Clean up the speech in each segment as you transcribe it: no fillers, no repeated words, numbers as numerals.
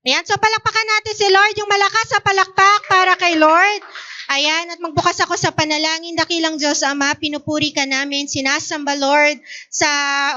Ayan, so palakpakan natin si Lord, yung malakas sa palakpak para kay Lord. Ayan, at magbukas ako sa panalangin. Dakilang Diyos Ama, pinupuri ka namin, sinasamba Lord, sa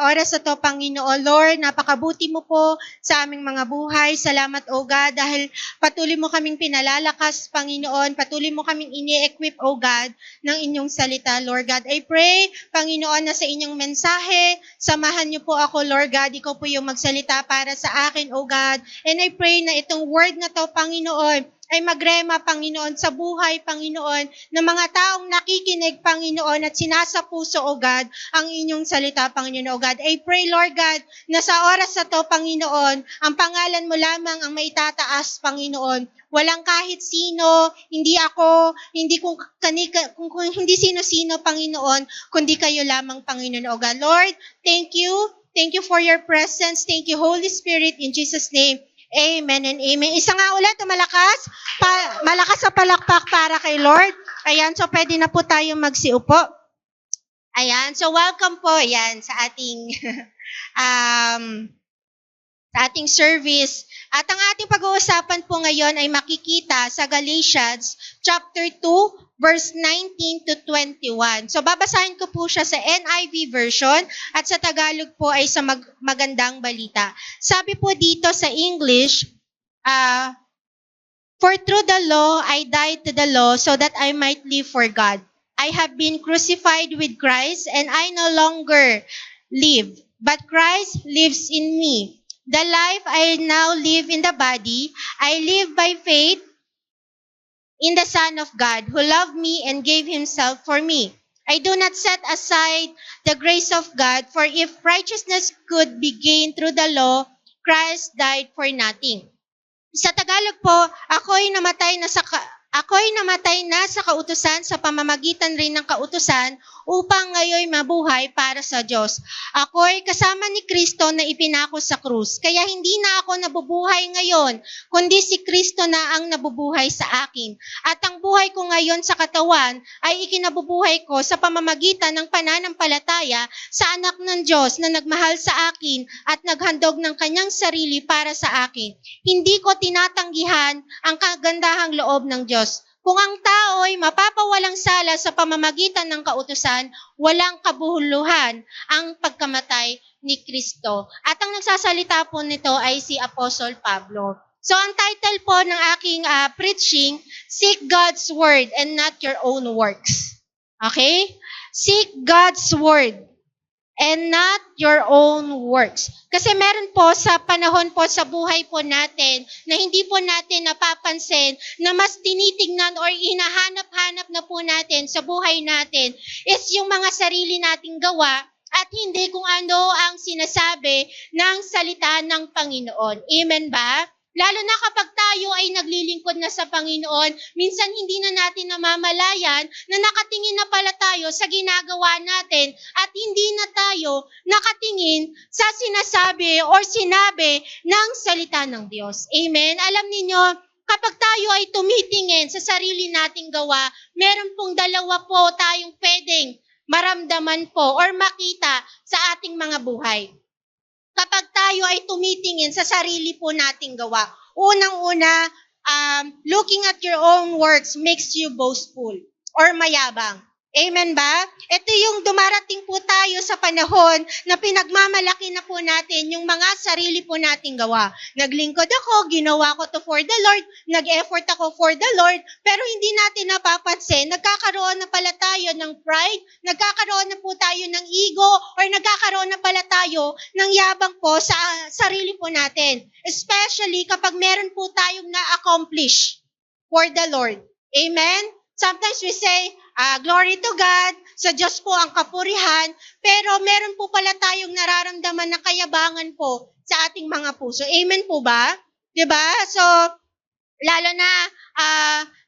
oras na to, Panginoon. Lord, napakabuti mo po sa aming mga buhay. Salamat, O God, dahil patuloy mo kaming pinalalakas, Panginoon. Patuloy mo kaming ini-equip, O God, ng inyong salita, Lord God. I pray, Panginoon, na sa inyong mensahe, samahan niyo po ako, Lord God. Ikaw po yung magsalita para sa akin, O God. And I pray na itong word na to, Panginoon, ay magrema, Panginoon, sa buhay, Panginoon, ng mga taong nakikinig, Panginoon, at sinasapuso, O God, ang inyong salita, Panginoon, O God. I pray, Lord God, na sa oras na to, Panginoon, ang pangalan mo lamang ang maitataas, Panginoon. Walang kahit sino, hindi ako, hindi kung hindi sino-sino, Panginoon, kundi kayo lamang, Panginoon, O God. Lord, thank you. Thank you for your presence. Thank you, Holy Spirit, in Jesus' name. Amen and amen. Isa nga ulit, malakas. Malakas sa palakpak para kay Lord. Ayan, so pwede na po tayo magsiupo. Ayan, so welcome po yan sa ating service. At ang ating pag-uusapan po ngayon ay makikita sa Galatians chapter 2, verse 19 to 21. So babasahin ko po siya sa NIV version at sa Tagalog po ay sa magandang balita. Sabi po dito sa English, for through the law I died to the law so that I might live for God. I have been crucified with Christ and I no longer live, but Christ lives in me. The life I now live in the body, I live by faith in the Son of God who loved me and gave himself for me. I do not set aside the grace of God, for if righteousness could be gained through the law, Christ died for nothing. Sa Tagalog po, ako'y namatay na sa kautusan sa pamamagitan rin ng kautusan upang ngayon mabuhay para sa Diyos. Ako'y kasama ni Kristo na ipinako sa krus. Kaya hindi na ako nabubuhay ngayon, kundi si Kristo na ang nabubuhay sa akin. At ang buhay ko ngayon sa katawan ay ikinabubuhay ko sa pamamagitan ng pananampalataya sa anak ng Diyos na nagmahal sa akin at naghandog ng kanyang sarili para sa akin. Hindi ko tinatanggihan ang kagandahang loob ng Diyos. Kung ang tao ay mapapawalang sala sa pamamagitan ng kautusan, walang kabuluhan ang pagkamatay ni Kristo. At ang nagsasalita po nito ay si Apostle Pablo. So ang title po ng aking preaching, Seek God's Word and not your own works. Okay? Seek God's Word and not your own works. Kasi meron po sa panahon po sa buhay po natin na hindi po natin napapansin na mas tinitingnan or hinahanap-hanap na po natin sa buhay natin is yung mga sarili nating gawa at hindi kung ano ang sinasabi ng salita ng Panginoon. Amen ba? Lalo na kapag tayo ay naglilingkod na sa Panginoon, minsan hindi na natin namamalayan na nakatingin na pala tayo sa ginagawa natin at hindi na tayo nakatingin sa sinasabi or sinabi ng salita ng Diyos. Amen? Alam niyo, kapag tayo ay tumitingin sa sarili nating gawa, meron pong dalawa po tayong pwedeng maramdaman po or makita sa ating mga buhay. Kapag tayo ay tumitingin sa sarili po nating gawa, unang-una, looking at your own works makes you boastful or mayabang. Amen ba? Ito yung dumarating po tayo sa panahon na pinagmamalaki na po natin yung mga sarili po nating gawa. Naglingkod ako, ginawa ko to for the Lord, nag-effort ako for the Lord, pero hindi natin napapansin, nagkakaroon na pala tayo ng pride, nagkakaroon na po tayo ng ego, or nagkakaroon na pala tayo ng yabang po sa sarili po natin. Especially kapag meron po tayong na-accomplish for the Lord. Amen? Sometimes we say, glory to God, sa Diyos po ang kapurihan, pero meron po pala tayong nararamdaman na kayabangan po sa ating mga puso. Amen po ba? Diba? So, lalo na,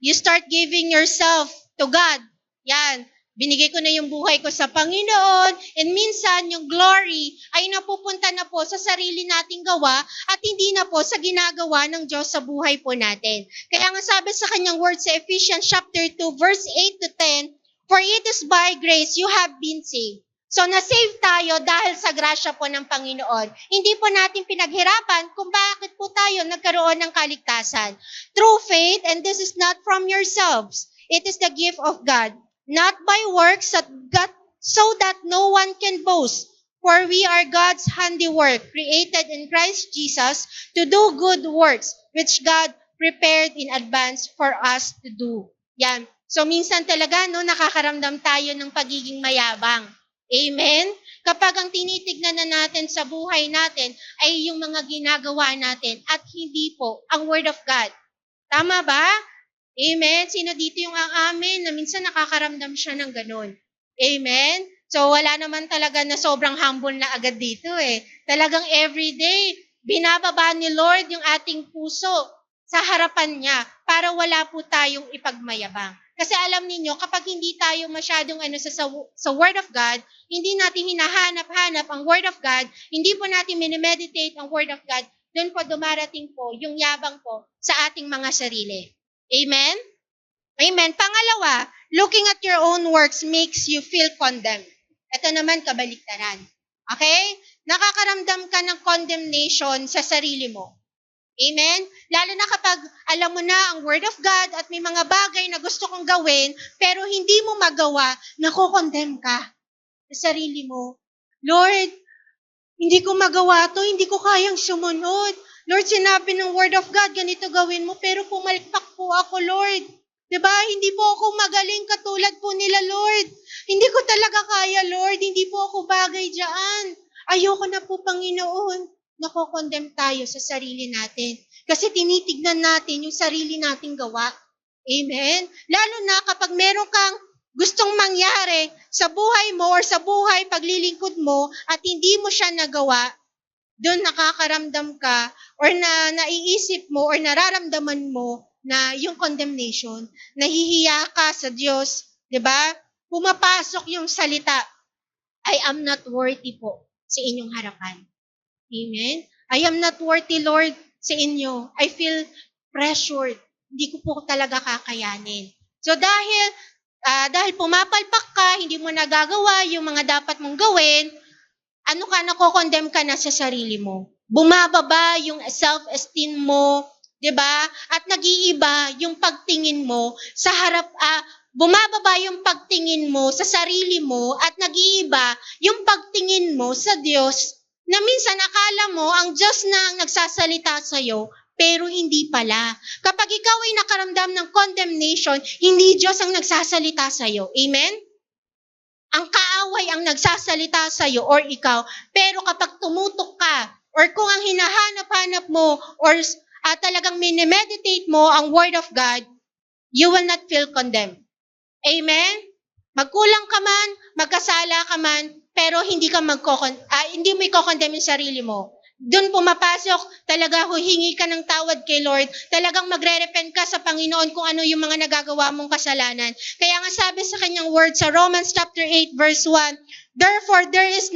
you start giving yourself to God. Yan. Binigay ko na yung buhay ko sa Panginoon, and minsan yung glory ay napupunta na po sa sarili nating gawa at hindi na po sa ginagawa ng Diyos sa buhay po natin. Kaya nga sabi sa kanyang word sa Ephesians chapter 2, verse 8 to 10, for it is by grace you have been saved. So, na-save tayo dahil sa grasya po ng Panginoon. Hindi po natin pinaghirapan kung bakit po tayo nagkaroon ng kaligtasan. Through faith, and this is not from yourselves. It is the gift of God, not by works so that no one can boast. For we are God's handiwork, created in Christ Jesus to do good works, which God prepared in advance for us to do. Yan. So, minsan talaga, nakakaramdam tayo ng pagiging mayabang. Amen? Kapag ang tinitignan na natin sa buhay natin ay yung mga ginagawa natin at hindi po ang Word of God. Tama ba? Amen? Sino dito yung ang amin na minsan nakakaramdam siya ng ganun? Amen? So wala naman talaga na sobrang humble na agad dito eh. Talagang everyday, binababa ni Lord yung ating puso sa harapan niya para wala po tayong ipagmayabang. Kasi alam niyo kapag hindi tayo masyadong sa Word of God, hindi natin hinahanap-hanap ang Word of God, hindi po natin minimeditate ang Word of God, doon po dumarating po yung yabang po sa ating mga sarili. Amen? Amen. Pangalawa, looking at your own works makes you feel condemned. Ito naman kabaliktaran. Okay? Nakakaramdam ka ng condemnation sa sarili mo. Amen? Lalo na kapag alam mo na ang Word of God at may mga bagay na gusto kong gawin, pero hindi mo magawa, nako-condemn ka sa sarili mo. Lord, hindi ko magawa to, hindi ko kayang sumunod. Lord, sinabi ng Word of God, ganito gawin mo, pero pumalpak po ako, Lord. Diba? Hindi po ako magaling katulad po nila, Lord. Hindi ko talaga kaya, Lord. Hindi po ako bagay dyan. Ayoko na po, Panginoon. Nako-condemn tayo sa sarili natin. Kasi tinitignan natin yung sarili nating gawa. Amen? Lalo na kapag meron kang gustong mangyari sa buhay mo or sa buhay paglilingkod mo at hindi mo siya nagawa, doon nakakaramdam ka or naiisip mo or nararamdaman mo na yung condemnation, nahihiya ka sa Diyos, di ba? Pumapasok yung salita, I am not worthy po sa inyong harapan. Amen? I am not worthy, Lord, sa inyo. I feel pressured. Hindi ko po talaga kakayanin. So dahil pumapalpak ka, hindi mo nagagawa yung mga dapat mong gawin, nako-condemn ka na sa sarili mo. Bumababa yung self-esteem mo, 'di ba? At nag-iiba yung pagtingin mo sa bumababa yung pagtingin mo sa sarili mo at nag-iiba yung pagtingin mo sa Diyos na minsan akala mo ang Diyos na ang nagsasalita sa iyo, pero hindi pala. Kapag ikaw ay nakaramdam ng condemnation, hindi Diyos ang nagsasalita sa iyo. Amen? Ang kaaway ang nagsasalita sa iyo or ikaw. Pero kapag tumutok ka or kung ang hinahanap-hanap mo or talagang minimeditate mo ang Word of God, you will not feel condemned. Amen? Magkulang ka man, magkasala ka man, pero hindi mo i-condemn yung sarili mo. Doon pumapasok, talaga huhingi ka ng tawad kay Lord. Talagang magre-repent ka sa Panginoon kung ano yung mga nagagawa mong kasalanan. Kaya nga sabi sa kanyang word sa Romans chapter 8 verse 1, therefore there is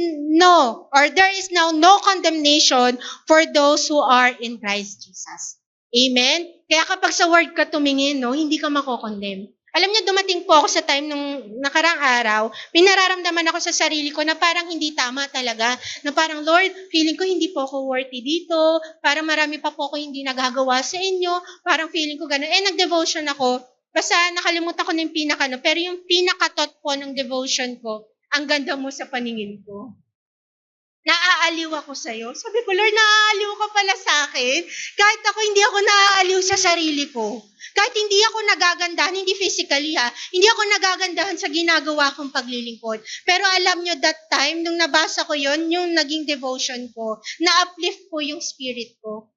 now no condemnation for those who are in Christ Jesus. Amen? Kaya kapag sa word ka tumingin, hindi ka mako-condemn. Alam niyo, dumating po ako sa time nung nakarang araw, may nararamdaman ako sa sarili ko na parang hindi tama talaga. Na parang, Lord, feeling ko hindi po ako worthy dito. Parang marami pa po ako hindi nagagawa sa inyo. Parang feeling ko gano'n. Nag-devotion ako. Basta nakalimutan ko na yung pero yung pinaka-thought po ng devotion ko, ang ganda mo sa paningin ko. Naaaliw ako sa'yo. Sabi ko, Lord, naaaliw ka pala sa akin. Kahit ako, hindi ako naaaliw sa sarili ko. Kahit hindi ako nagagandahan, hindi physically hindi ako nagagandahan sa ginagawa kong paglilingkod. Pero alam nyo, that time, nung nabasa ko yon, yung naging devotion ko, na-uplift po yung spirit ko.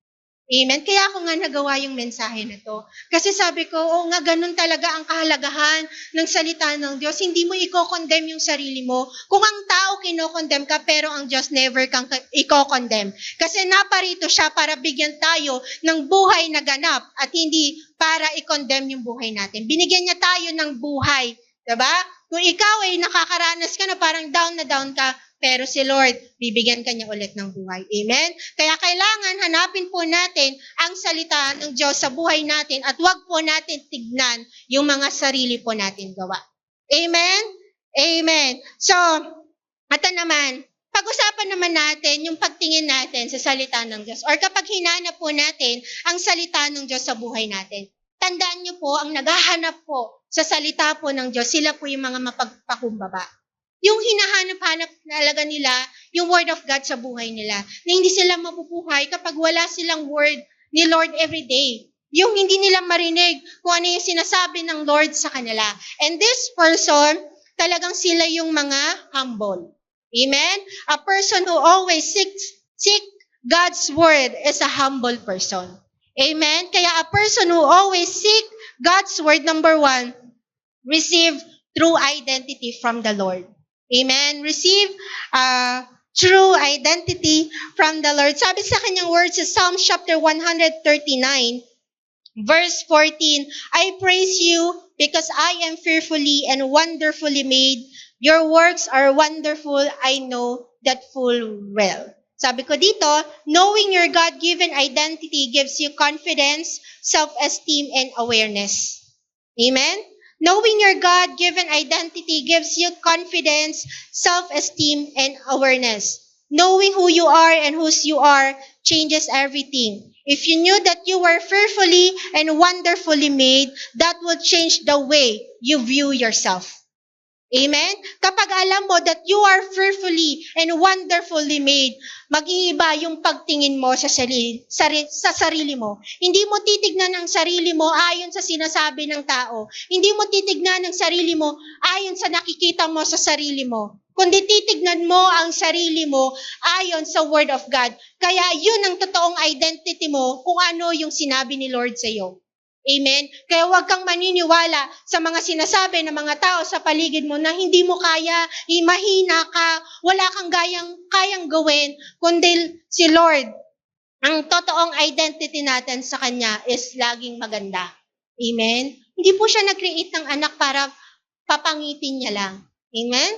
Amen? Kaya ako nga nagawa yung mensahe na to. Kasi sabi ko, nga, ganun talaga ang kahalagahan ng salita ng Diyos. Hindi mo i-condemn yung sarili mo. Kung ang tao kino-condemn ka, pero ang Diyos never kang i-condemn. Kasi naparito siya para bigyan tayo ng buhay na ganap at hindi para i-condemn yung buhay natin. Binigyan niya tayo ng buhay. Diba? Kung ikaw ay nakakaranas ka na parang down na down ka, pero si Lord, bibigyan ka niya ulit ng buhay. Amen? Kaya kailangan hanapin po natin ang salita ng Diyos sa buhay natin at wag po natin tignan yung mga sarili po natin gawa. Amen? Amen. So, Ito naman, pag-usapan naman natin yung pagtingin natin sa salita ng Diyos. Or kapag hinanap po natin ang salita ng Diyos sa buhay natin. Tandaan niyo po, ang naghahanap po sa salita po ng Diyos, sila po yung mga mapagpakumbaba. Yung hinahanap-hanap talaga nila, yung word of God sa buhay nila, na hindi sila mapupuhay kapag wala silang word ni Lord every day. Yung hindi nila marinig kung ano yung sinasabi ng Lord sa kanila. And this person, talagang sila yung mga humble. Amen? A person who always seek God's word is a humble person. Amen? Kaya a person who always seek God's word, number one, receive true identity from the Lord. Amen? Receive true identity from the Lord. Sabi sa kanyang words sa Psalm chapter 139, verse 14, I praise you because I am fearfully and wonderfully made. Your works are wonderful. I know that full well. Sabi ko dito, knowing your God-given identity gives you confidence, self-esteem, and awareness. Amen? Knowing your God-given identity gives you confidence, self-esteem, and awareness. Knowing who you are and whose you are changes everything. If you knew that you were fearfully and wonderfully made, that will change the way you view yourself. Amen? Kapag alam mo that you are fearfully and wonderfully made, mag-iiba yung pagtingin mo sa sarili mo. Hindi mo titignan ang sarili mo ayon sa sinasabi ng tao. Hindi mo titignan ang sarili mo ayon sa nakikita mo sa sarili mo. Kundi titignan mo ang sarili mo ayon sa Word of God. Kaya yun ang totoong identity mo kung ano yung sinabi ni Lord sa iyo. Amen? Kaya huwag kang maniniwala sa mga sinasabi ng mga tao sa paligid mo na hindi mo kaya, mahina ka, wala kang kayang gawin, kundi si Lord. Ang totoong identity natin sa Kanya is laging maganda. Amen? Hindi po siya nag-create ng anak para papangitin niya lang. Amen?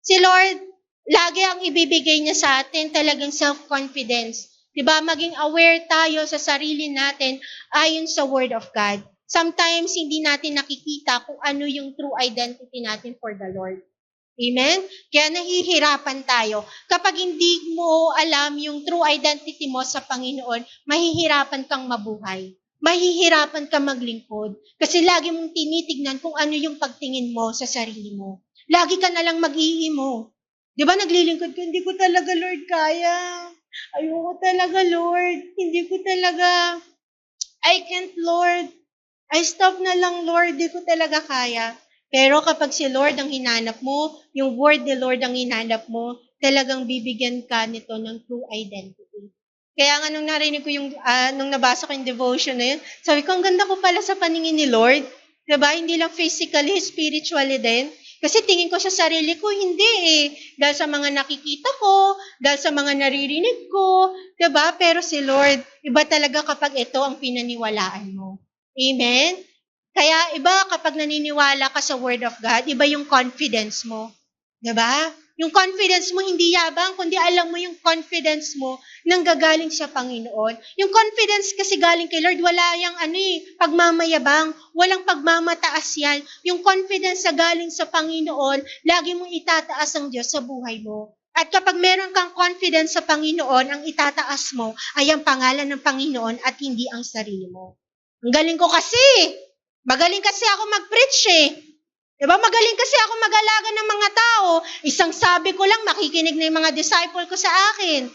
Si Lord, lagi ang ibibigay niya sa atin talagang self-confidence. Diba? Maging aware tayo sa sarili natin ayon sa Word of God. Sometimes, hindi natin nakikita kung ano yung true identity natin for the Lord. Amen? Kaya nahihirapan tayo. Kapag hindi mo alam yung true identity mo sa Panginoon, mahihirapan kang mabuhay. Mahihirapan kang maglingkod. Kasi lagi mong tinitignan kung ano yung pagtingin mo sa sarili mo. Lagi ka nalang mag-iimo. Di ba naglilingkod ka, hindi ko talaga, Lord, kaya. Ayoko talaga, Lord. Hindi ko talaga. I can't, Lord. I stop na lang, Lord. Hindi ko talaga kaya. Pero kapag si Lord ang hinanap mo, yung word ni Lord ang hinanap mo, talagang bibigyan ka nito ng true identity. Kaya nga nung narinig ko yung, nung nabasa ko yung devotion na yun, sabi ko, ang ganda ko pala sa paningin ni Lord. Diba? Hindi lang physically, spiritually din. Kasi tingin ko sa sarili ko, hindi eh. Dahil sa mga nakikita ko, dahil sa mga naririnig ko, diba? Pero si Lord, iba talaga kapag ito ang pinaniwalaan mo. Amen? Kaya iba kapag naniniwala ka sa Word of God, iba yung confidence mo. Diba? Yung confidence mo hindi yabang, kundi alam mo yung confidence mo nang gagaling sa Panginoon. Yung confidence kasi galing kay Lord, wala yung pagmamayabang, walang pagmamataas yan. Yung confidence sa galing sa Panginoon, lagi mong itataas ang Diyos sa buhay mo. At kapag meron kang confidence sa Panginoon, ang itataas mo ay ang pangalan ng Panginoon at hindi ang sarili mo. Ang galing ko kasi. Magaling kasi ako mag-preach eh. Diba? Magaling kasi ako mag-alaga ng mga tao. Isang sabi ko lang, makikinig na yung mga disciple ko sa akin.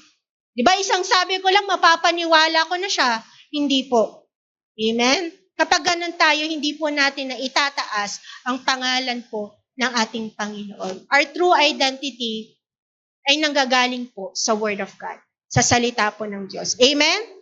Diba? Isang sabi ko lang, mapapaniwala ko na siya. Hindi po. Amen? Kapag ganun tayo, hindi po natin na itataas ang pangalan po ng ating Panginoon. Our true identity ay nanggagaling po sa Word of God, sa salita po ng Diyos. Amen?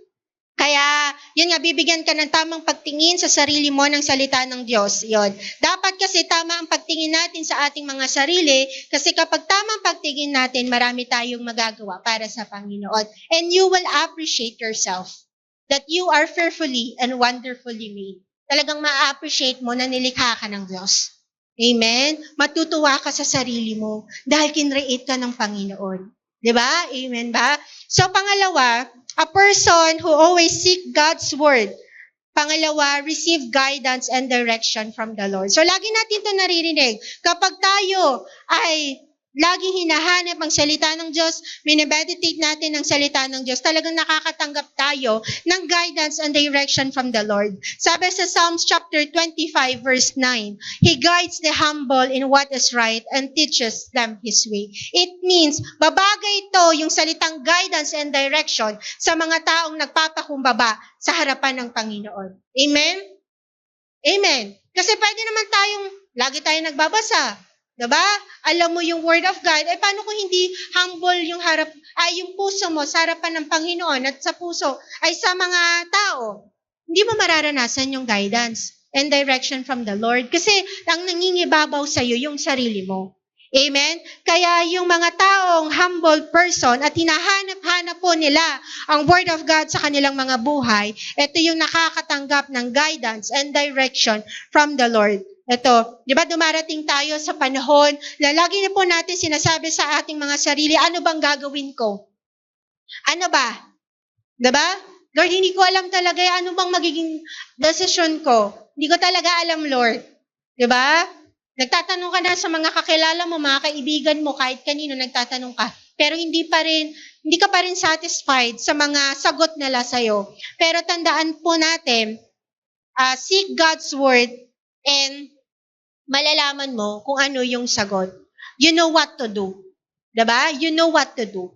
Kaya, yun nga, bibigyan ka ng tamang pagtingin sa sarili mo ng salita ng Diyos. Yun. Dapat kasi tama ang pagtingin natin sa ating mga sarili kasi kapag tamang pagtingin natin, marami tayong magagawa para sa Panginoon. And you will appreciate yourself that you are fearfully and wonderfully made. Talagang ma-appreciate mo na nilikha ka ng Diyos. Amen? Matutuwa ka sa sarili mo dahil kinreate ka ng Panginoon. Diba? Amen ba? So, pangalawa, a person who always seek God's word. Pangalawa, receive guidance and direction from the Lord. So, lagi natin ito naririnig. Kapag tayo ay laging hinahanap ang salita ng Diyos, minimeditate natin ang salita ng Diyos, talagang nakakatanggap tayo ng guidance and direction from the Lord. Sabi sa Psalms chapter 25 verse 9, He guides the humble in what is right and teaches them His way. It means, babagay ito yung salitang guidance and direction sa mga taong nagpapakumbaba sa harapan ng Panginoon. Amen? Amen. Kasi pwede naman lagi tayong nagbabasa. Diba? Alam mo yung word of God, paano kung hindi humble yung yung puso mo sa harapan ng Panginoon at sa puso ay sa mga tao? Hindi mo mararanasan yung guidance and direction from the Lord kasi ang nangingibabaw sa iyo yung sarili mo. Amen? Kaya yung mga taong humble person at hinahanap-hanap po nila ang word of God sa kanilang mga buhay, ito yung nakakatanggap ng guidance and direction from the Lord. Ito, di ba dumarating tayo sa panahon na lagi na po natin sinasabi sa ating mga sarili, ano bang gagawin ko? Ano ba? Di ba? Lord, hindi ko alam talaga ano bang magiging desisyon ko. Hindi ko talaga alam, Lord. Di ba? Nagtatanong ka na sa mga kakilala mo, mga kaibigan mo, kahit kanino nagtatanong ka. Pero hindi ka pa rin satisfied sa mga sagot nila sa'yo. Pero tandaan po natin, seek God's word and malalaman mo kung ano yung sagot. You know what to do. Diba? You know what to do.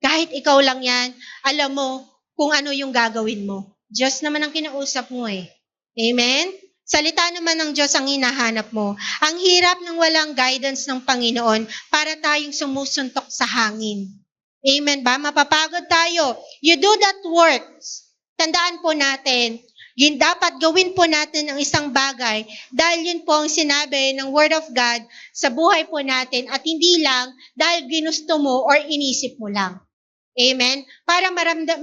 Kahit ikaw lang yan, alam mo kung ano yung gagawin mo. Diyos naman ang kinausap mo eh. Amen? Salita naman ng Diyos ang hinahanap mo. Ang hirap ng walang guidance ng Panginoon para tayong sumusuntok sa hangin. Amen ba? Mapapagod tayo. You do that work. Tandaan po natin, yun dapat gawin po natin ang isang bagay dahil yun po ang sinabi ng Word of God sa buhay po natin at hindi lang dahil ginusto mo or inisip mo lang. Amen? Para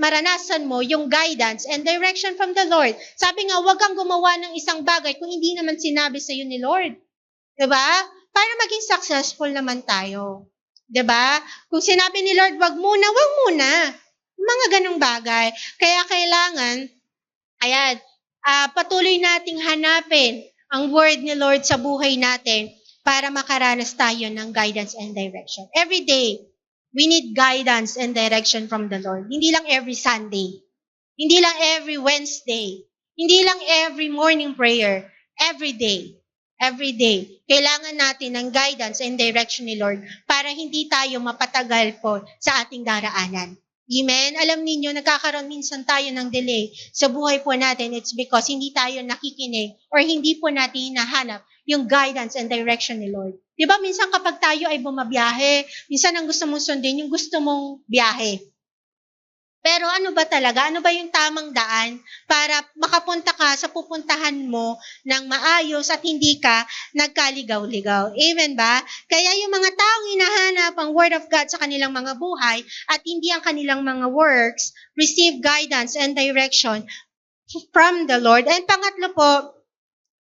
maranasan mo yung guidance and direction from the Lord. Sabi nga, huwag kang gumawa ng isang bagay kung hindi naman sinabi sa iyo ni Lord. Diba? Para maging successful naman tayo. Diba? Kung sinabi ni Lord, wag muna. Mga ganong bagay. Kaya kailangan, patuloy nating hanapin ang word ni Lord sa buhay natin para makaranas tayo ng guidance and direction. Every day, we need guidance and direction from the Lord. Hindi lang every Sunday. Hindi lang every Wednesday. Hindi lang every morning prayer. Every day. Every day. Kailangan natin ng guidance and direction ni Lord para hindi tayo mapatagal po sa ating daraanan. Amen? Alam ninyo, nagkakaroon minsan tayo ng delay sa buhay po natin. It's because hindi tayo nakikinig or hindi po natin hinahanap yung guidance and direction ni Lord. Diba minsan kapag tayo ay bumabiyahe, minsan ang gusto mong sundin, yung gusto mong biyahe. Pero ano ba talaga? Ano ba yung tamang daan para makapunta ka sa pupuntahan mo ng maayos at hindi ka nagkaligaw-ligaw? Amen ba? Kaya yung mga taong hinahanap ang Word of God sa kanilang mga buhay at hindi ang kanilang mga works, receive guidance and direction from the Lord. And pangatlo po,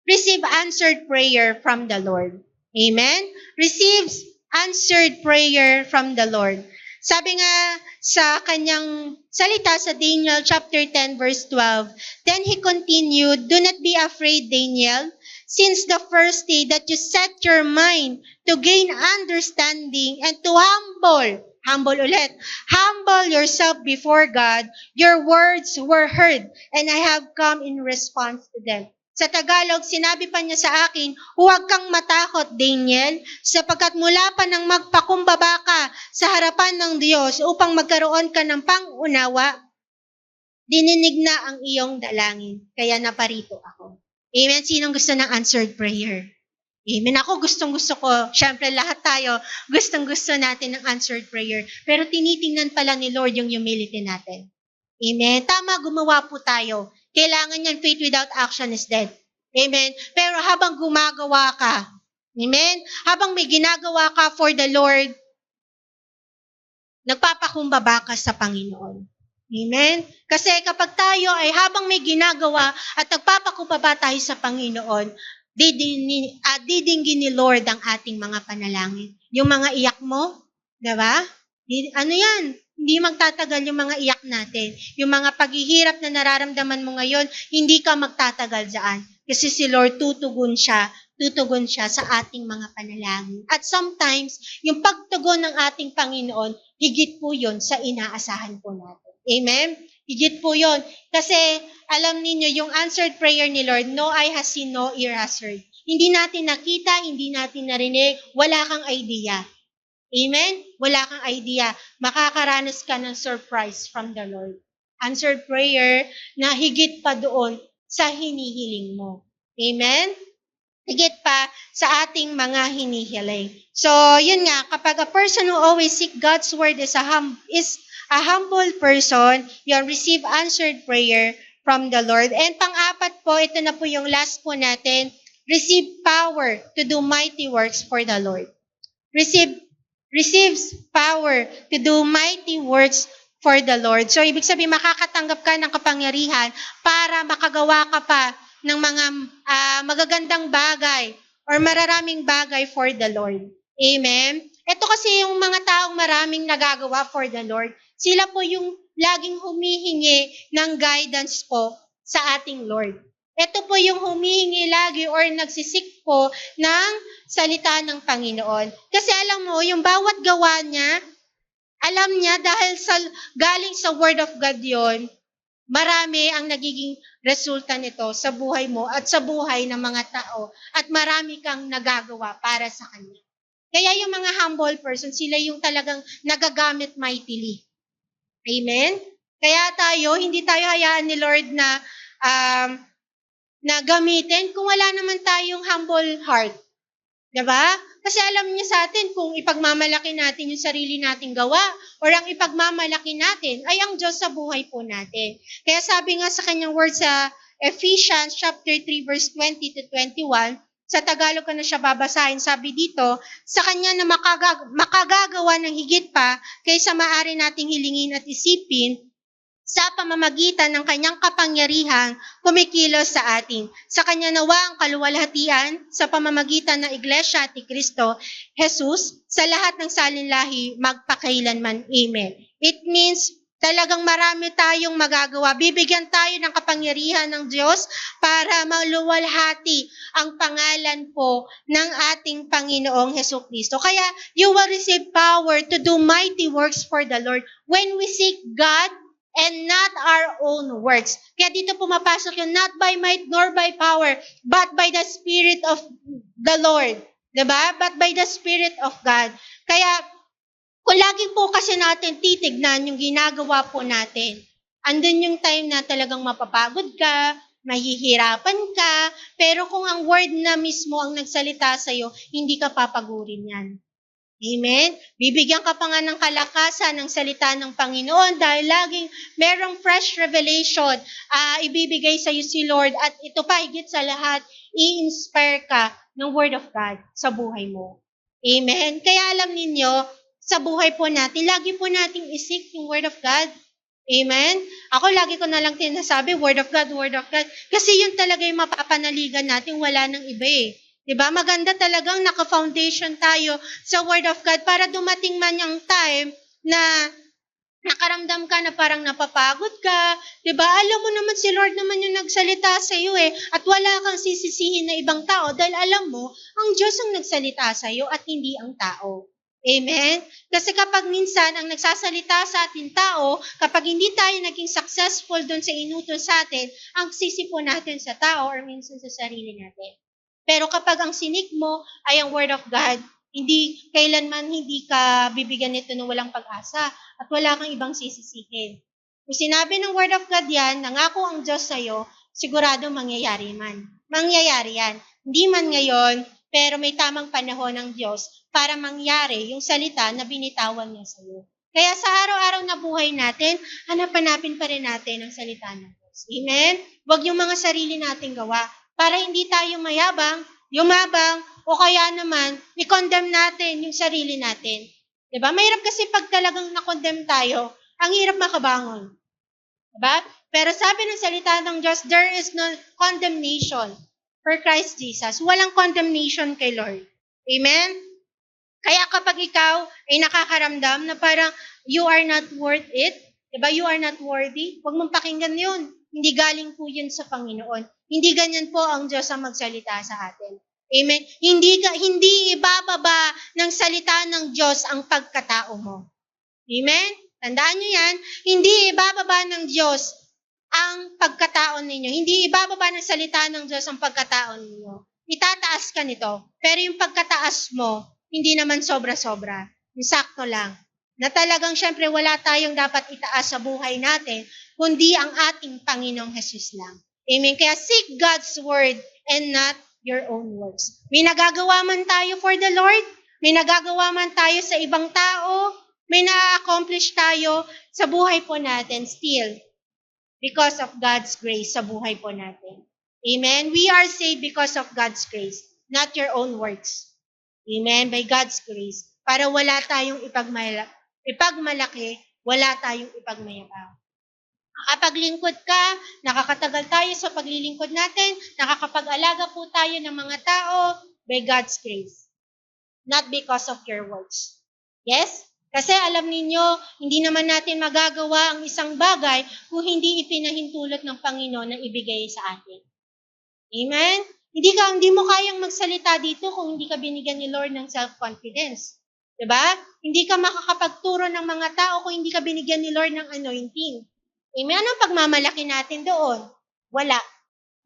receive answered prayer from the Lord. Amen? Receives answered prayer from the Lord. Sabi nga sa kanyang salita sa Daniel chapter 10 verse 12, then he continued, do not be afraid, Daniel, since the first day that you set your mind to gain understanding and to humble yourself before God, your words were heard, and I have come in response to them. Sa Tagalog, sinabi pa niya sa akin, huwag kang matakot, Daniel, sapagkat mula pa nang magpakumbaba ka sa harapan ng Diyos upang magkaroon ka ng pangunawa, dininig na ang iyong dalangin, kaya naparito ako. Amen? Sinong gusto ng answered prayer? Amen? Ako gustong-gusto ko. Siyempre, lahat tayo, gustong-gusto natin ng answered prayer. Pero tinitingnan pala ni Lord yung humility natin. Amen? Tama, gumawa po tayo. Kailangan yan, faith without action is dead. Amen? Pero habang gumagawa ka, amen? Habang may ginagawa ka for the Lord, nagpapakumbaba ka sa Panginoon. Amen? Kasi kapag tayo ay habang may ginagawa at nagpapakumbaba tayo sa Panginoon, didinggin ni Lord ang ating mga panalangin. Yung mga iyak mo, diba? Ano yan? Hindi magtatagal yung mga iyak natin. Yung mga paghihirap na nararamdaman mo ngayon, hindi ka magtatagal dyan. Kasi si Lord tutugon siya tutugon siya sa ating mga panalangin. At sometimes, yung pagtugon ng ating Panginoon, higit po yun sa inaasahan po natin. Amen? Higit po yun. Kasi, alam niyo yung answered prayer ni Lord, no eye has seen, no ear has heard. Hindi natin nakita, hindi natin narinig, wala kang idea. Amen? Wala kang idea. Makakaranas ka ng surprise from the Lord. Answered prayer na higit pa doon sa hinihiling mo. Amen? Higit pa sa ating mga hinihiling. So, yun nga, kapag a person who always seek God's word is a humble person, you'll receive answered prayer from the Lord. And pang-apat po, ito na po yung last po natin, receive power to do mighty works for the Lord. Receives power to do mighty works for the Lord. So, ibig sabihin, makakatanggap ka ng kapangyarihan para makagawa ka pa ng mga magagandang bagay or mararaming bagay for the Lord. Amen? Ito kasi yung mga taong maraming nagagawa for the Lord. Sila po yung laging humihingi ng guidance po sa ating Lord. Ito po yung humihingi lagi or nagsisik po ng salita ng Panginoon. Kasi alam mo, yung bawat gawa niya, alam niya dahil galing sa Word of God yon, marami ang nagiging resulta nito sa buhay mo at sa buhay ng mga tao at marami kang nagagawa para sa Kanya. Kaya yung mga humble person, sila yung talagang nagagamit mightily. Amen? Kaya hindi tayo hayaan ni Lord na gamitin kung wala naman tayong humble heart. Diba? Kasi alam niya sa atin kung ipagmamalaki natin yung sarili nating gawa or ang ipagmamalaki natin ay ang Diyos sa buhay po natin. Kaya sabi nga sa kanyang word sa Ephesians chapter 3 verse 20 to 21, sa Tagalog ko na siya babasahin, sabi dito, sa kanya na makagagawa ng higit pa kaysa maaari nating hilingin at isipin, sa pamamagitan ng kanyang kapangyarihang kumikilos sa atin. Sa kanya nawa ang kaluwalhatian sa pamamagitan ng Iglesia at ni Kristo, Jesus, sa lahat ng salinlahi, magpakailanman. Amen. It means, talagang marami tayong magagawa. Bibigyan tayo ng kapangyarihan ng Diyos para maluwalhati ang pangalan po ng ating Panginoong Hesus Kristo. Kaya, you will receive power to do mighty works for the Lord when we seek God and not our own works. Kaya dito pumapasok yung not by might nor by power, but by the Spirit of the Lord. Diba? But by the Spirit of God. Kaya, kung lagi po kasi natin titignan yung ginagawa po natin, andun yung time na talagang mapapagod ka, mahihirapan ka, pero kung ang word na mismo ang nagsalita sa'yo, hindi ka papagurin yan. Amen? Bibigyan ka pa nga ng kalakasan ng salita ng Panginoon dahil laging merong fresh revelation ibibigay sa iyo si Lord at ito pa higit sa lahat, i-inspire ka ng Word of God sa buhay mo. Amen? Kaya alam ninyo, sa buhay po natin, lagi po nating isik yung Word of God. Amen? Ako lagi ko na lang tinasabi, Word of God, Word of God. Kasi yun talaga yung mapapanaligan natin, wala nang iba eh. Diba? Maganda talagang naka-foundation tayo sa Word of God para dumating man yung time na nakaramdam ka na parang napapagod ka. Diba? Alam mo naman si Lord naman yung nagsalita sa iyo eh. At wala kang sisisihin na ibang tao dahil alam mo, ang Diyos ang nagsalita sa iyo at hindi ang tao. Amen? Kasi kapag minsan ang nagsasalita sa ating tao, kapag hindi tayo naging successful doon sa inutos sa atin, ang sisipo natin sa tao or minsan sa sarili natin. Pero kapag ang sinig mo ay ang Word of God, kailanman hindi ka bibigyan nito ng walang pag-asa at wala kang ibang sisisihin. Kung sinabi ng Word of God yan, nangako ang Diyos sa'yo, sigurado mangyayari man. Mangyayari yan. Hindi man ngayon, pero may tamang panahon ng Diyos para mangyari yung salita na binitawan niya sa'yo. Kaya sa araw-araw na buhay natin, hanap-hanapin pa rin natin ang salita ng Diyos. Amen? Huwag yung mga sarili nating gawa para hindi tayo yumabang, o kaya naman, i-condemn natin yung sarili natin. Diba? Mahirap kasi pag talagang na-condemn tayo, ang hirap makabangon. Diba? Pero sabi ng salita ng Diyos, there is no condemnation for Christ Jesus. Walang condemnation kay Lord. Amen? Kaya kapag ikaw ay nakakaramdam na parang you are not worth it, diba? You are not worthy, huwag mong pakinggan yun. Hindi galing po yun sa Panginoon. Hindi ganyan po ang Diyos ang magsalita sa atin. Amen. Hindi ibababa ng salita ng Diyos ang pagkatao mo. Amen? Tandaan niyo yan, hindi ibababa ng Diyos ang pagkatao ninyo. Hindi ibababa ng salita ng Diyos ang pagkatao ninyo. Itataas ka nito. Pero yung pagkataas mo, hindi naman sobra-sobra. Yung sakto lang. Na talagang syempre wala tayong dapat itaas sa buhay natin, kundi ang ating Panginoong Jesus lang. Amen. Kaya seek God's word and not your own works. May nagagawa man tayo for the Lord, may nagagawa man tayo sa ibang tao, may na-accomplish tayo sa buhay po natin still because of God's grace sa buhay po natin. Amen? We are saved because of God's grace, not your own works. Amen? By God's grace. Para wala tayong ipagmalaki, wala tayong ipagmayabang. Nakapaglingkod ka, nakakatagal tayo sa paglilingkod natin, nakakapag-alaga po tayo ng mga tao by God's grace. Not because of your works. Yes? Kasi alam ninyo, hindi naman natin magagawa ang isang bagay kung hindi ipinahintulot ng Panginoon na ibigay sa atin. Amen? Hindi mo kayang magsalita dito kung hindi ka binigyan ni Lord ng self-confidence. Diba? Hindi ka makakapagturo ng mga tao kung hindi ka binigyan ni Lord ng anointing. Amen? Anong pagmamalaki natin doon? Wala.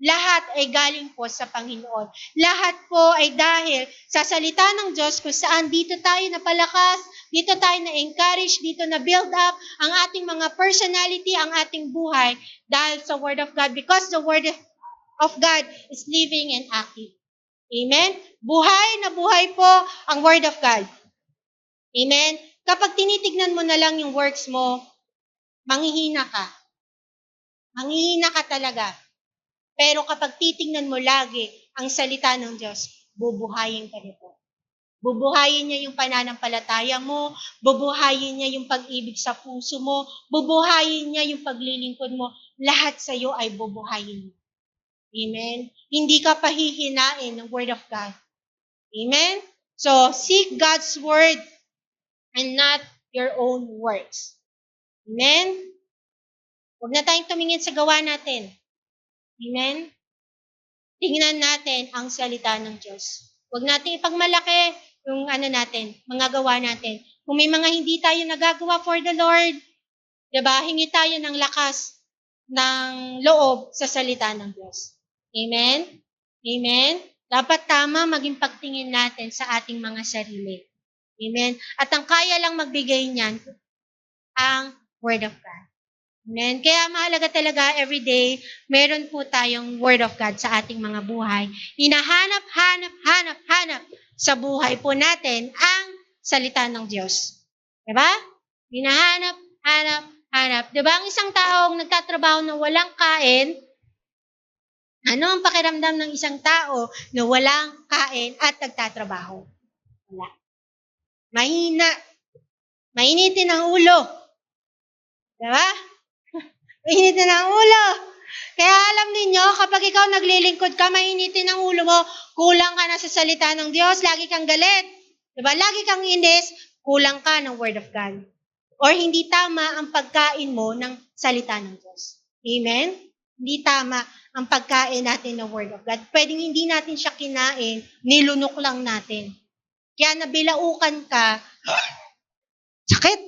Lahat ay galing po sa Panginoon. Lahat po ay dahil sa salita ng Diyos kung saan dito tayo napalakas, dito tayo na-encourage, dito na-build up ang ating mga personality, ang ating buhay dahil sa Word of God because the Word of God is living and active. Amen? Buhay na buhay po ang Word of God. Amen? Kapag tinitignan mo na lang yung works mo, manghihina ka. Manghihina ka talaga. Pero kapag titignan mo lagi ang salita ng Diyos, bubuhayin ka nito. Bubuhayin niya yung pananampalataya mo, bubuhayin niya yung pag-ibig sa puso mo, bubuhayin niya yung paglilingkod mo. Lahat sa iyo ay bubuhayin niya. Amen? Hindi ka pahihinain ng Word of God. Amen? So, seek God's Word and not your own works. Amen? Huwag na tayong tumingin sa gawa natin. Amen? Tingnan natin ang salita ng Diyos. Huwag natin ipagmalaki yung mga gawa natin. Kung may mga hindi tayo nagagawa for the Lord, diba, hingi tayo ng lakas ng loob sa salita ng Diyos. Amen? Amen? Dapat tama maging pagtingin natin sa ating mga sarili. Amen? At ang kaya lang magbigay niyan, ang Word of God. Amen? Kaya mahalaga talaga everyday, meron po tayong Word of God sa ating mga buhay. Hinahanap sa buhay po natin ang salita ng Diyos. Diba? Hinahanap. Diba ang isang taong nagtatrabaho na walang kain, ano ang pakiramdam ng isang tao na walang kain at nagtatrabaho? Wala. Mahina. Mainitin ang ulo. Diba? Mainitin ang ulo. Kaya alam ninyo, kapag ikaw naglilingkod ka, mainitin ang ulo mo, kulang ka na sa salita ng Diyos, lagi kang galit. Diba? Lagi kang inis, kulang ka ng Word of God. Or hindi tama ang pagkain mo ng salita ng Diyos. Amen? Hindi tama ang pagkain natin ng Word of God. Pwedeng hindi natin siya kinain, nilunok lang natin. Kaya nabilaukan ka, sakit.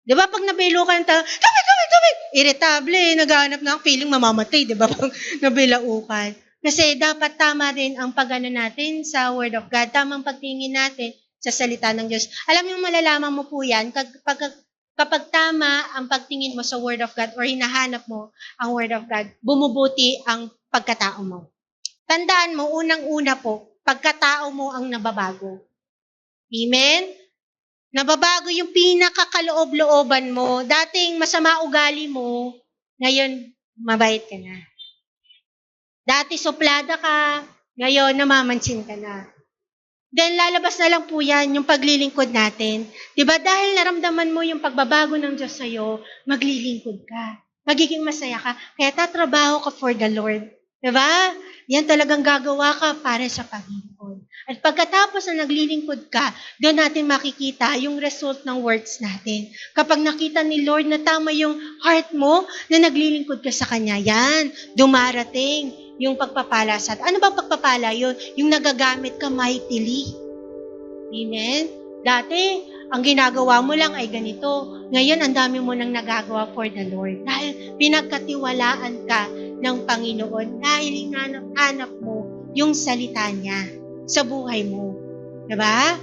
Di ba pag nabilaukan ka, tubig! Irritable, naghahanap na feeling mamamatay, di ba pag nabilaukan. Kasi dapat tama rin ang pag-ano natin sa Word of God, tamang pagtingin natin sa salita ng Diyos. Alam niyo, malalaman mo po yan kapag tama ang pagtingin mo sa Word of God or hinahanap mo ang Word of God, bumubuti ang pagkatao mo. Tandaan mo, unang-una po, pagkatao mo ang nababago. Amen? Nababago yung pinakakaloob-looban mo. Dating masama ugali mo, ngayon mabait ka na. Dati suplada ka, ngayon namamansin ka na. Then lalabas na lang po yan yung paglilingkod natin. Diba dahil naramdaman mo yung pagbabago ng Diyos sa'yo, maglilingkod ka. Magiging masaya ka. Kaya tatrabaho ka for the Lord. Diba? Yan talagang gagawa ka para sa Panginoon. At pagkatapos na naglilingkod ka, doon natin makikita yung result ng works natin. Kapag nakita ni Lord na tama yung heart mo, na naglilingkod ka sa Kanya, yan, dumarating yung pagpapala sa atin. Ano bang pagpapala yun? Yung nagagamit ka mightily. Amen? Dati, ang ginagawa mo lang ay ganito. Ngayon, ang dami mo nang nagagawa for the Lord. Dahil pinagkatiwalaan ka ng Panginoon. Dahil hinanap mo yung salita niya sa buhay mo. Diba?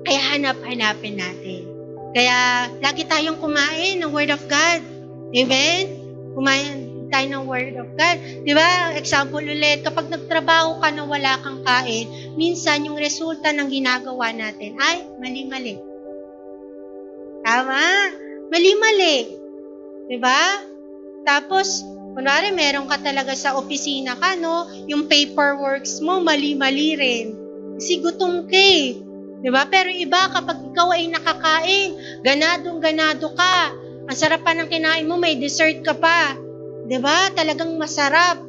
Kaya hanapin natin. Kaya, lagi tayong kumain ng Word of God. Amen? Kumain tayo ng Word of God. Diba? Example ulit, kapag nagtrabaho ka na wala kang kain, minsan yung resulta ng ginagawa natin ay mali-mali. Tama? Mali-mali. Diba? Tapos, kunwari, meron ka talaga sa opisina ka, no? Yung paperworks mo, mali-mali rin. Kasi gutom ka eh. Diba? Pero iba, kapag ikaw ay nakakain, ganadong-ganado ka. Ang sarap pa ng kinain mo, may dessert ka pa. Diba? Talagang masarap.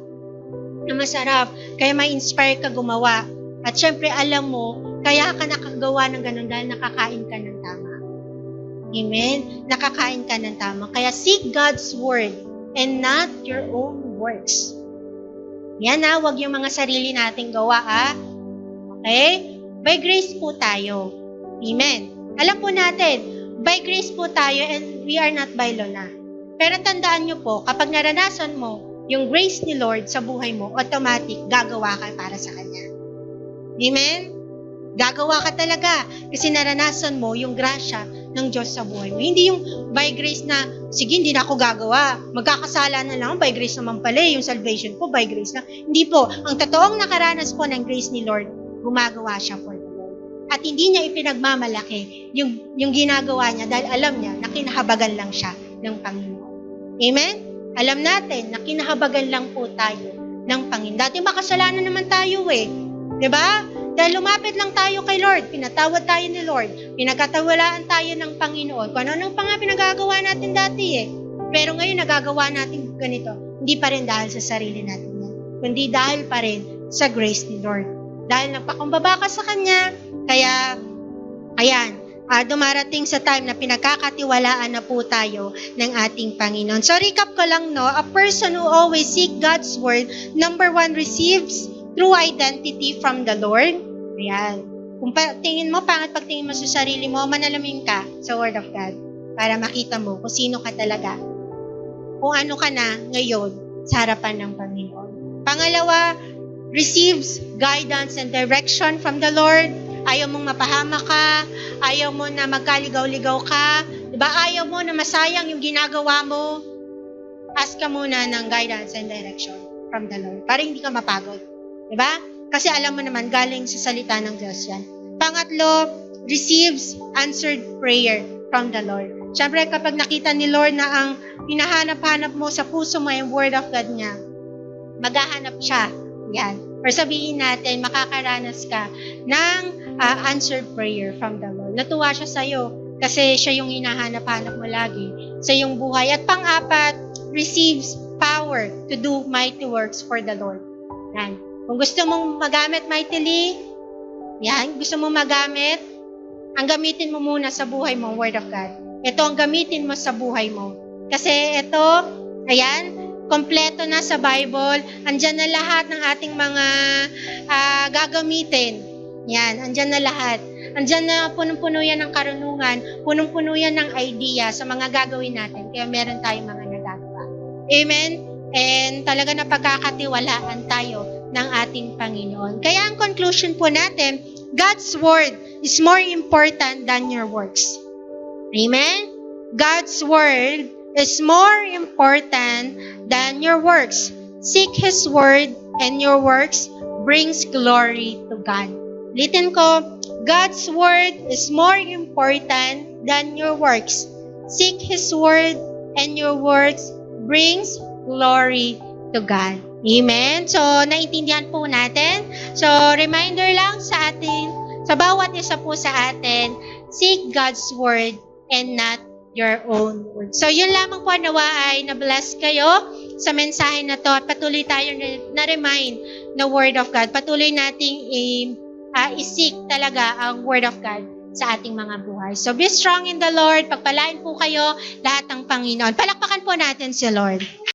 Masarap. Kaya ma-inspire ka gumawa. At syempre, alam mo, kaya ka nakagawa ng ganun dahil nakakain ka ng tama. Amen? Nakakain ka ng tama. Kaya seek God's word and not your own works. Yan wag yung mga sarili nating gawa Okay? By grace po tayo. Amen. Alam po natin, by grace po tayo and we are not by law na. Pero tandaan nyo po, kapag naranasan mo yung grace ni Lord sa buhay mo, automatic, gagawa ka para sa Kanya. Amen? Gagawa ka talaga kasi naranasan mo yung grasya ng Diyos sa buhay mo. Hindi yung by grace na, sige, hindi na ako gagawa. Magkakasala na lang, by grace naman pala, yung salvation ko, by grace na. Hindi po. Ang totoong nakaranas po ng grace ni Lord, gumagawa siya for the Lord. At hindi niya ipinagmamalaki yung ginagawa niya dahil alam niya na kinahabagan lang siya ng Panginoon. Amen? Alam natin na kinahabagan lang po tayo ng Panginoon. Dati makasalanan naman tayo Diba? Dahil lumapit lang tayo kay Lord, pinatawad tayo ni Lord, pinagkatawalaan tayo ng Panginoon. Kung ano pa nga pinagagawa natin dati Pero ngayon nagagawa natin ganito. Hindi pa rin dahil sa sarili natin yan. Kundi dahil pa rin sa grace ni Lord. Dahil nagpakumbaba ka sa Kanya, kaya, ayan, dumarating sa time na pinagkakatiwalaan na po tayo ng ating Panginoon. So, recap ko lang, a person who always seek God's word, number 1, receives true identity from the Lord. Ayan. Kung tingin mo, pagtingin mo sa sarili mo, manalamin ka sa Word of God para makita mo kung sino ka talaga. Kung ano ka na ngayon sa harapan ng Panginoon. Pangalawa, receives guidance and direction from the Lord. Ayaw mong mapahama ka, ayaw mo na magkaligaw-ligaw ka, diba? Ayaw mo na masayang yung ginagawa mo. Ask ka muna ng guidance and direction from the Lord para hindi ka mapagod. Diba? Kasi alam mo naman, galing sa salita ng Diyos yan. Pangatlo, receives answered prayer from the Lord. Siyempre, kapag nakita ni Lord na ang hinahanap-hanap mo sa puso mo yung Word of God niya, maghahanap siya. Yan. Or sabihin natin, makakaranas ka ng answered prayer from the Lord. Natuwa siya sa'yo kasi siya yung hinahanap-hanap mo lagi sa iyong buhay. At pang-apat, receives power to do mighty works for the Lord. Yan. Kung gusto mong magamit mightily, gusto mong magamit, ang gamitin mo muna sa buhay mo, Word of God. Ito ang gamitin mo sa buhay mo. Kasi ito, kompleto na sa Bible. Andyan na lahat ng ating mga gagamitin. Yan, andyan na lahat. Andyan na punong-puno yan ng karunungan, punong-puno yan ng idea sa mga gagawin natin. Kaya meron tayong mga nagagawa. Amen? And talaga na pagkakatiwalaan tayo ng ating Panginoon. Kaya ang conclusion po natin, God's Word is more important than your works. Amen? God's Word is more important than your works. Seek His Word and your works brings glory to God. Litin ko, God's Word is more important than your works. Seek His Word and your works brings glory to God. Amen? So, naintindihan po natin. So, reminder lang sa atin, sa bawat isa po sa atin, seek God's Word and not your own word. So, yun lamang po, nawa ay na-bless kayo sa mensahe na to at patuloy tayo na-remind na Word of God. Patuloy nating i-seek talaga ang Word of God sa ating mga buhay. So, be strong in the Lord. Pagpalain po kayo lahat ng Panginoon. Palakpakan po natin si Lord.